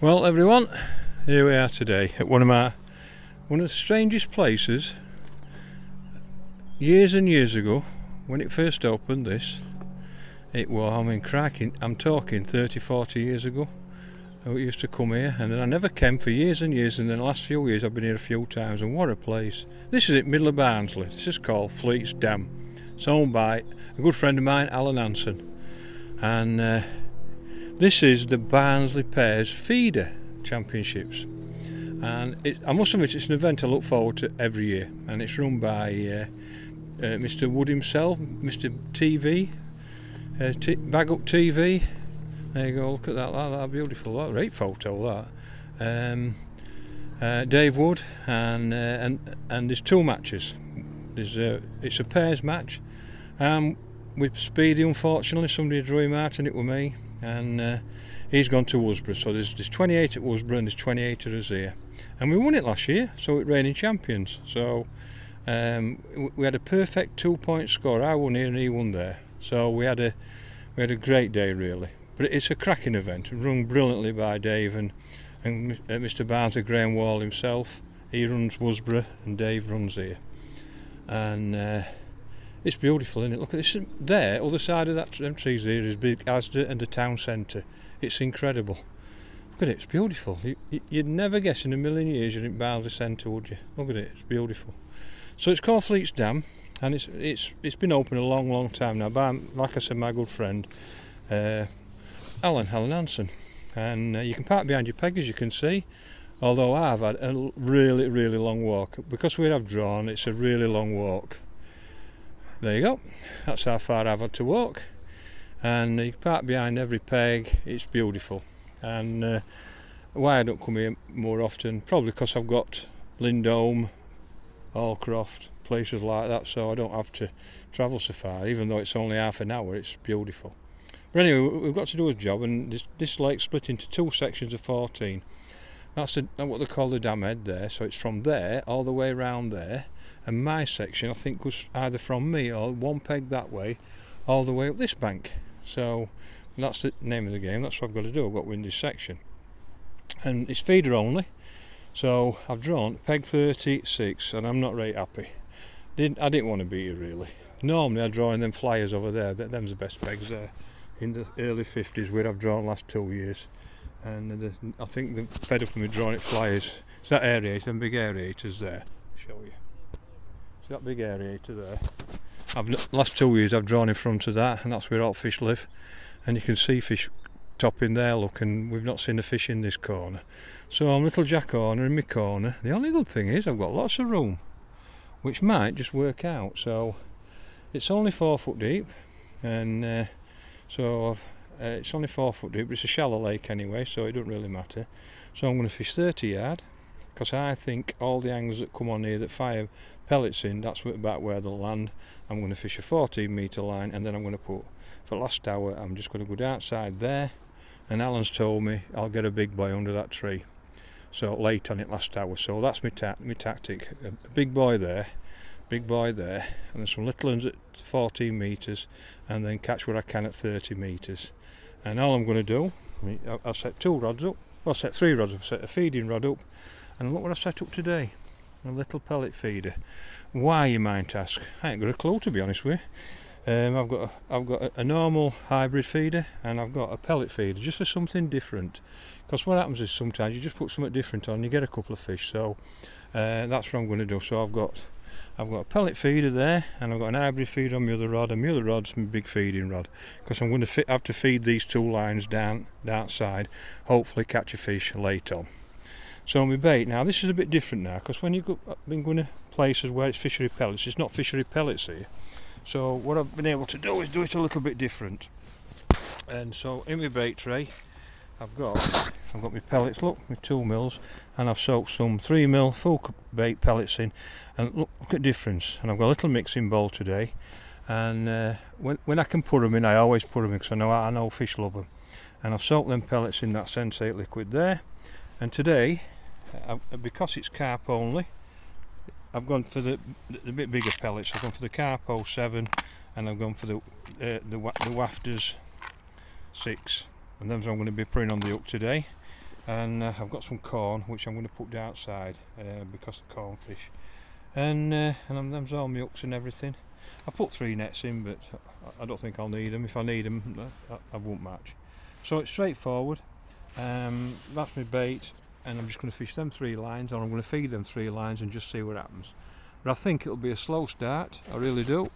Well, everyone, here we are today at one of the strangest places. Years and years ago, when it first opened, cracking, I'm talking 30-40 years ago. I used to come here, and then I never came for years and years, and then the last few years I've been here a few times, and what a place. This is it, middle of Barnsley. This is called Fleet's Dam. It's owned by a good friend of mine, Alan Hanson, and this is the Barnsley Pairs Feeder Championships, and I must admit it's an event I look forward to every year, and it's run by Mr. Wood himself, Mr. TV, Bag Up TV. There you go, look at that, that's beautiful, that great photo that. Dave Wood, and there's two matches. It's a pairs match, with Speedy, unfortunately somebody drew him out and it was me. And he's gone to Worsborough, so there's 28 at Worsborough and there's 28 at us here, and we won it last year, so it's reigning champions. So we had a perfect 2-point score. I won here and he won there, so we had a great day really. But it's a cracking event, run brilliantly by Dave and Mr. Barnsley, Graham Wall himself. He runs Worsborough and Dave runs here, and it's beautiful, isn't it? Look at this there, other side of them trees here is big Asda and the town centre. It's incredible. Look at it, it's beautiful. You'd never guess in a million years you're in Barnsley centre, would you? Look at it, it's beautiful. So it's called Fleet's Dam, and it's been open a long time now by, like I said, my good friend Alan Hanson. And you can park behind your peg, as you can see, although I've had a really long walk. Because we have drawn, it's a really long walk. There you go, that's how far I've had to walk, and you park behind every peg. It's beautiful, and why I don't come here more often, probably because I've got Lindholm, Allcroft, places like that, so I don't have to travel so far. Even though it's only half an hour, it's beautiful. But anyway, we've got to do a job, and this lake's split into two sections of 14. That's what they call the dam head there, so it's from there all the way around there. And my section, I think, was either from me or one peg that way, all the way up this bank. So that's the name of the game. That's what I've got to do. I've got to win this section, and it's feeder only. So I've drawn peg 36, and I'm not very happy. I didn't want to beat it really. Normally I draw in them flyers over there. Them's the best pegs there in the early 50s, where I've drawn last 2 years. And I think they're fed up with me drawing it flyers. It's that aerator, them big aerators there. I'll show you. That big aerator there. Last 2 years I've drawn in front of that, and that's where all fish live. And you can see fish topping there, look, and we've not seen a fish in this corner. So I'm little Jack Horner in my corner. The only good thing is I've got lots of room, which might just work out. So it's only 4 foot deep, and it's only 4 foot deep, but it's a shallow lake anyway, so it doesn't really matter. So I'm going to fish 30 yard, because I think all the anglers that come on here that fire pellets in, that's about where they'll land. I'm going to fish a 14 metre line, and then I'm going to put, for the last hour, I'm just going to go outside there, and Alan's told me I'll get a big boy under that tree. So late on it last hour, so that's my tactic. A big boy there, and then some little ones at 14 metres, and then catch what I can at 30 metres. And all I'm going to do, I'll set 2 rods up, well, I'll set 3 rods up, set a feeding rod up, and look what I've set up today. A little pellet feeder. Why, you might ask? I ain't got a clue, to be honest with you. I've got a normal hybrid feeder, and I've got a pellet feeder, just for something different. Because what happens is sometimes you just put something different on, you get a couple of fish. So that's what I'm going to do. So I've got a pellet feeder there, and I've got an hybrid feeder on my other rod, and my other rod's my big feeding rod. Because I'm going to have to feed these 2 lines down side, hopefully catch a fish late on. So my bait, now this is a bit different now, because when you've been going to places where it's fishery pellets, it's not fishery pellets here. So what I've been able to do is do it a little bit different. And so in my bait tray, I've got my pellets, look, my 2 mils, and I've soaked some 3 mil full bait pellets in, and look at the difference. And I've got a little mixing bowl today, and when I can put them in, I always put them in, because I know fish love them. And I've soaked them pellets in that Sensate liquid there. And today, because it's carp only, I've gone for the bit bigger pellets. I've gone for the Carpo 7, and I've gone for the Wafters 6, and those I'm going to be putting on the hook today. and I've got some corn which I'm going to put outside because of cornfish, and them's all my hooks and everything. I put 3 nets in, but I don't think I'll need them. If I need them, I won't match. So it's straightforward. That's my bait, and I'm just going to fish them 3 lines, or I'm going to feed them 3 lines and just see what happens. But I think it'll be a slow start, I really do.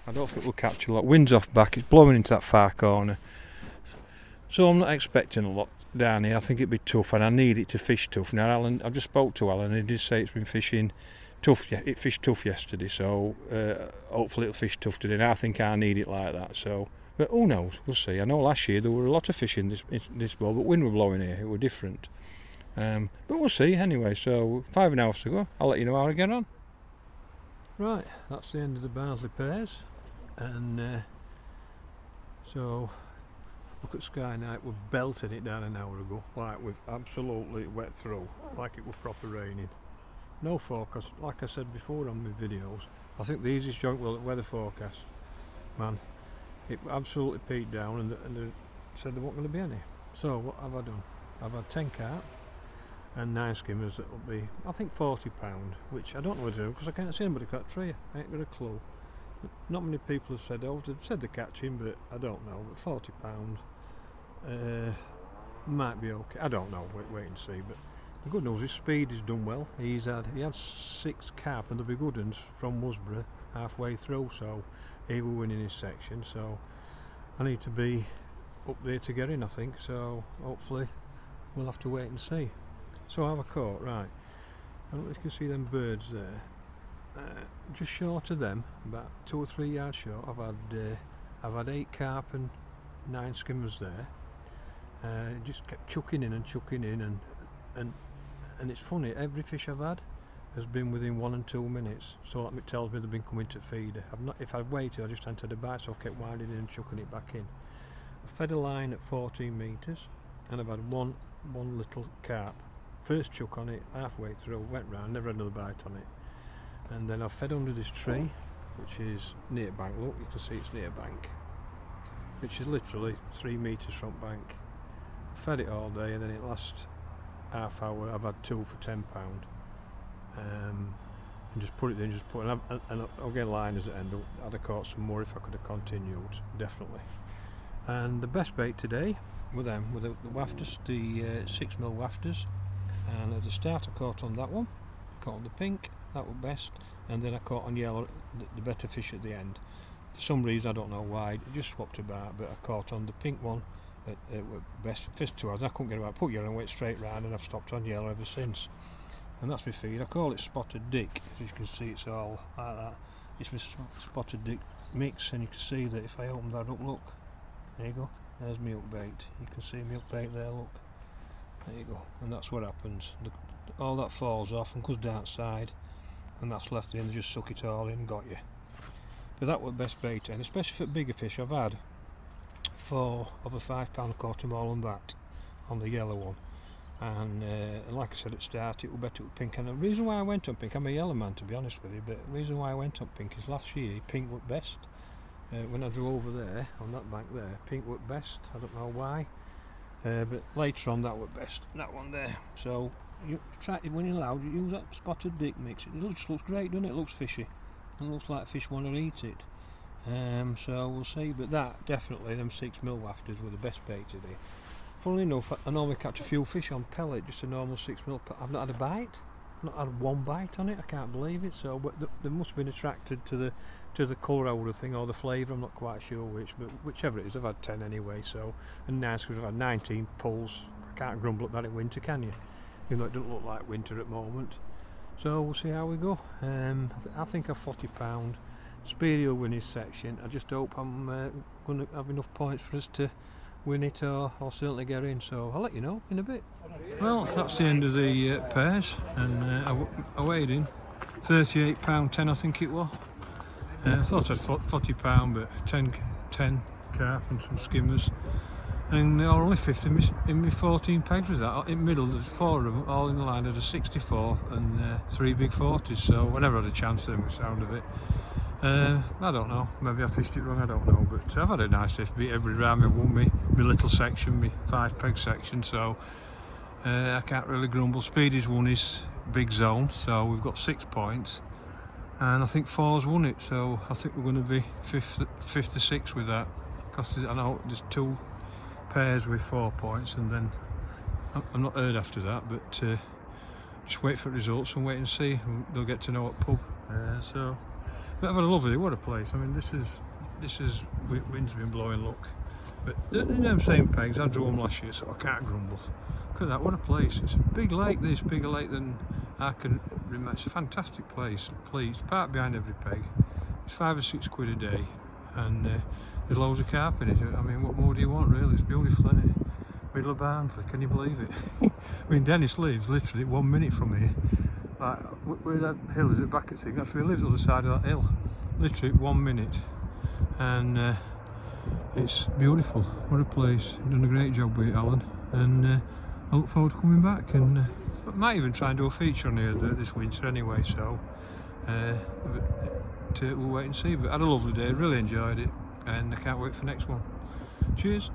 I don't think we'll catch a lot. Wind's off back, it's blowing into that far corner. So I'm not expecting a lot down here. I think it'd be tough, and I need it to fish tough. Now Alan, I just spoke to Alan, and he did say it's been fishing tough. Yeah, it fished tough yesterday, so hopefully it'll fish tough today. And I think I need it like that. So, but who knows? We'll see. I know last year there were a lot of fish in this bowl, but wind were blowing here. It were different. But we'll see anyway. So 5 hours to go. I'll let you know how I get on. Right, that's the end of the Barnsley pairs, and so look at Sky Night. We're belting it down an hour ago, like we've absolutely wet through, like it was proper raining. No forecast, like I said before on my videos. I think the easiest joint weather forecast, man, it absolutely peaked down, and they said there weren't going to be any. So what have I done? I've had 10 carp and 9 skimmers that will be, I think, £40, which I don't know what to do because I can't see anybody catch tree. I ain't got a clue. Not many people have said, oh, they've said they're catching, but I don't know. But £40 might be okay. I don't know. Wait and see. But the good news is Speed has done well. He had 6 carp, and there'll be good ones from Musbury halfway through. So he will win in his section. So I need to be up there to get in, I think. So hopefully we'll have to wait and see. So I have a caught, right, I don't know if you can see them birds there, just short of them, about 2 or 3 yards short. I've had 8 carp and 9 skimmers there. Just kept chucking in, and it's funny, every fish I've had has been within 1 and 2 minutes, so that tells me they've been coming to feeder. If I'd waited, I just entered a bite, so I've kept winding in and chucking it back in. I fed a line at 14 metres, and I've had one little carp. First chuck on it, halfway through, went round, never had another bite on it. And then I fed under this tree, which is near bank. Look, you can see it's near bank, which is literally 3 metres from bank. I fed it all day, and then it last half hour I've had 2 for £10. And just put it in, and I'll get liners at end. I'd have caught some more if I could have continued, definitely. And the best bait today were the wafters, the 6mm wafters. And at the start I caught on that one, caught on the pink, that was best, and then I caught on yellow, the better fish at the end. For some reason, I don't know why, it just swapped about, but I caught on the pink one, it was best for first 2 hours. I couldn't get it right, put yellow and went straight round, and I've stopped on yellow ever since. And that's my feed. I call it Spotted Dick, as you can see it's all like that. It's my Spotted Dick mix, and you can see that if I open that up, look, there you go, there's my hook bait. You can see my hook bait there, look. There you go, and that's what happens. All that falls off and goes down side, and that's left in. They just suck it all in and got you. But that was best bait, and especially for bigger fish. I've had 4 of a £5. I caught them all on that, on the yellow one. And like I said at the start, it was better with pink. And the reason why I went on pink, I'm a yellow man to be honest with you, but the reason why I went on pink is last year pink was best. When I drove over there, on that bank there, pink was best. I don't know why. But later on that was best, that one there. So you try it when you're allowed, you use that Spotted Dick mix. It looks great, doesn't it? It looks fishy. It looks like fish want to eat it. So we'll see, but that definitely, them 6mm wafters were the best bait today. Funnily enough, I normally catch a few fish on pellet, just a normal 6mm. I've not had a bite. I've not had one bite on it. I can't believe it. So, but they must have been attracted to the colour odor thing or the flavour. I'm not quite sure which, but whichever it is, I've had 10 anyway. So, and nice because I've had 19 pulls. I can't grumble at that in winter, can you? Even though it doesn't look like winter at the moment. So we'll see how we go. I think I've £40. Speedy will win his section. I just hope I'm going to have enough points for us to win it, or I'll certainly get in. So I'll let you know in a bit. Well, that's the end of the pairs, and I weighed in £38.10, I think it was. I thought I'd £40, but 10 carp and some skimmers, and they're only fifth in my 14 pegs with that. In the middle there's 4 of them all in the line at a 64 and 3 big 40s, so I never had a chance to them with the sound of it. I don't know, maybe I fished it wrong, I don't know, but I've had a nice day. Beat every round. I've won my little section, my 5 peg section, so I can't really grumble. Speedy's won his big zone, so we've got 6 points, and I think 4's won it, so I think we're going to be fifth to sixth with that, because I know there's 2 pairs with 4 points, and then I'm not heard after that, but just wait for results and wait and see. They'll get to know what pub. So, but I've had a lovely day. What a place! I mean, this is wind's been blowing. Look, but in them same pegs, I drew them last year, so I can't grumble. Look at that! What a place! It's a big lake. This bigger lake than I can remember. It's a fantastic place. Please, park behind every peg. It's £5 or £6 a day, and there's loads of carp in it. I mean, what more do you want, really? It's beautiful, isn't it? Middle of Barnsley, can you believe it? I mean, Dennis lives literally 1 minute from here. Like, where that hill is at back at thing, that's where he lives, on the side of that hill. Literally 1 minute. And it's beautiful. What a place. You've done a great job with it, Alan. And I look forward to coming back. And I might even try and do a feature on here this winter anyway, so we'll wait and see. But I had a lovely day, really enjoyed it. And I can't wait for the next one. Cheers.